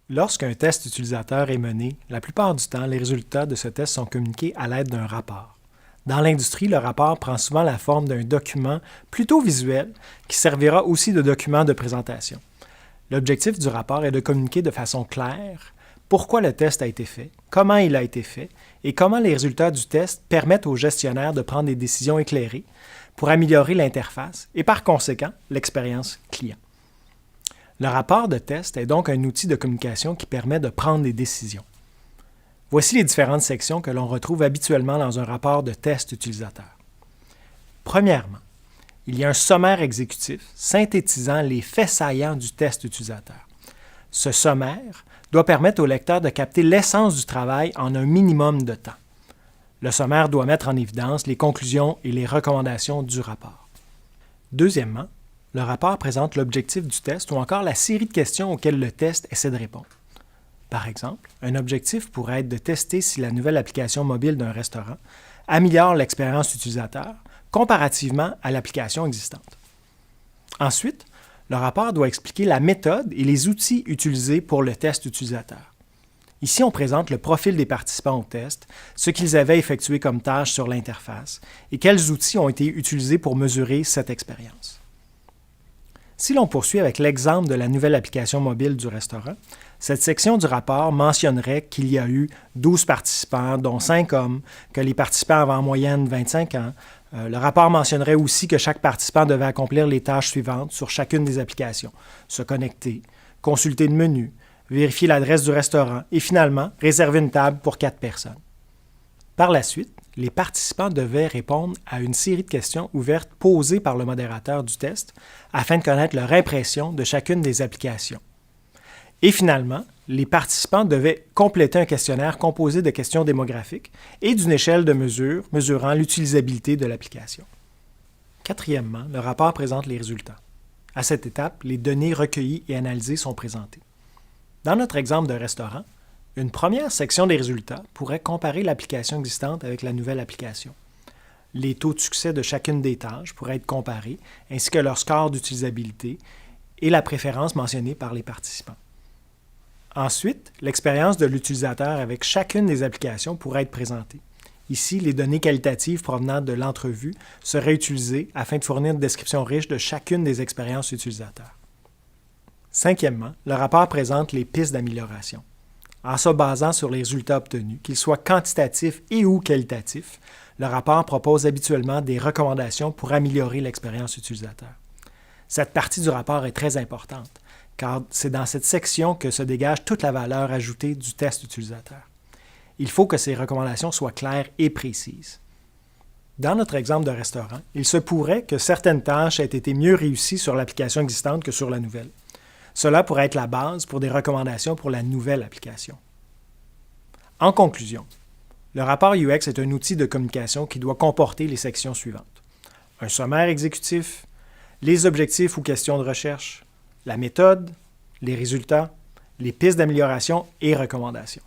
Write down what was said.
Lorsqu'un test utilisateur est mené, la plupart du temps, les résultats de ce test sont communiqués à l'aide d'un rapport. Dans l'industrie, le rapport prend souvent la forme d'un document plutôt visuel qui servira aussi de document de présentation. L'objectif du rapport est de communiquer de façon claire pourquoi le test a été fait, comment il a été fait et comment les résultats du test permettent aux gestionnaires de prendre des décisions éclairées pour améliorer l'interface et par conséquent l'expérience client. Le rapport de test est donc un outil de communication qui permet de prendre des décisions. Voici les différentes sections que l'on retrouve habituellement dans un rapport de test utilisateur. Premièrement, il y a un sommaire exécutif synthétisant les faits saillants du test utilisateur. Ce sommaire doit permettre au lecteur de capter l'essence du travail en un minimum de temps. Le sommaire doit mettre en évidence les conclusions et les recommandations du rapport. Deuxièmement, le rapport présente l'objectif du test ou encore la série de questions auxquelles le test essaie de répondre. Par exemple, un objectif pourrait être de tester si la nouvelle application mobile d'un restaurant améliore l'expérience utilisateur comparativement à l'application existante. Ensuite, le rapport doit expliquer la méthode et les outils utilisés pour le test utilisateur. Ici, on présente le profil des participants au test, ce qu'ils avaient effectué comme tâche sur l'interface et quels outils ont été utilisés pour mesurer cette expérience. Si l'on poursuit avec l'exemple de la nouvelle application mobile du restaurant, cette section du rapport mentionnerait qu'il y a eu 12 participants, dont 5 hommes, que les participants avaient en moyenne 25 ans. Le rapport mentionnerait aussi que chaque participant devait accomplir les tâches suivantes sur chacune des applications: se connecter, consulter le menu, vérifier l'adresse du restaurant et finalement réserver une table pour 4 personnes. Par la suite, les participants devaient répondre à une série de questions ouvertes posées par le modérateur du test afin de connaître leur impression de chacune des applications. Et finalement, les participants devaient compléter un questionnaire composé de questions démographiques et d'une échelle de mesure mesurant l'utilisabilité de l'application. Quatrièmement, le rapport présente les résultats. À cette étape, les données recueillies et analysées sont présentées. Dans notre exemple de restaurant, une première section des résultats pourrait comparer l'application existante avec la nouvelle application. Les taux de succès de chacune des tâches pourraient être comparés, ainsi que leur score d'utilisabilité et la préférence mentionnée par les participants. Ensuite, l'expérience de l'utilisateur avec chacune des applications pourrait être présentée. Ici, les données qualitatives provenant de l'entrevue seraient utilisées afin de fournir une description riche de chacune des expériences utilisateurs. Cinquièmement, le rapport présente les pistes d'amélioration. En se basant sur les résultats obtenus, qu'ils soient quantitatifs et ou qualitatifs, le rapport propose habituellement des recommandations pour améliorer l'expérience utilisateur. Cette partie du rapport est très importante, car c'est dans cette section que se dégage toute la valeur ajoutée du test utilisateur. Il faut que ces recommandations soient claires et précises. Dans notre exemple de restaurant, il se pourrait que certaines tâches aient été mieux réussies sur l'application existante que sur la nouvelle. Cela pourrait être la base pour des recommandations pour la nouvelle application. En conclusion, le rapport UX est un outil de communication qui doit comporter les sections suivantes: un sommaire exécutif, les objectifs ou questions de recherche, la méthode, les résultats, les pistes d'amélioration et recommandations.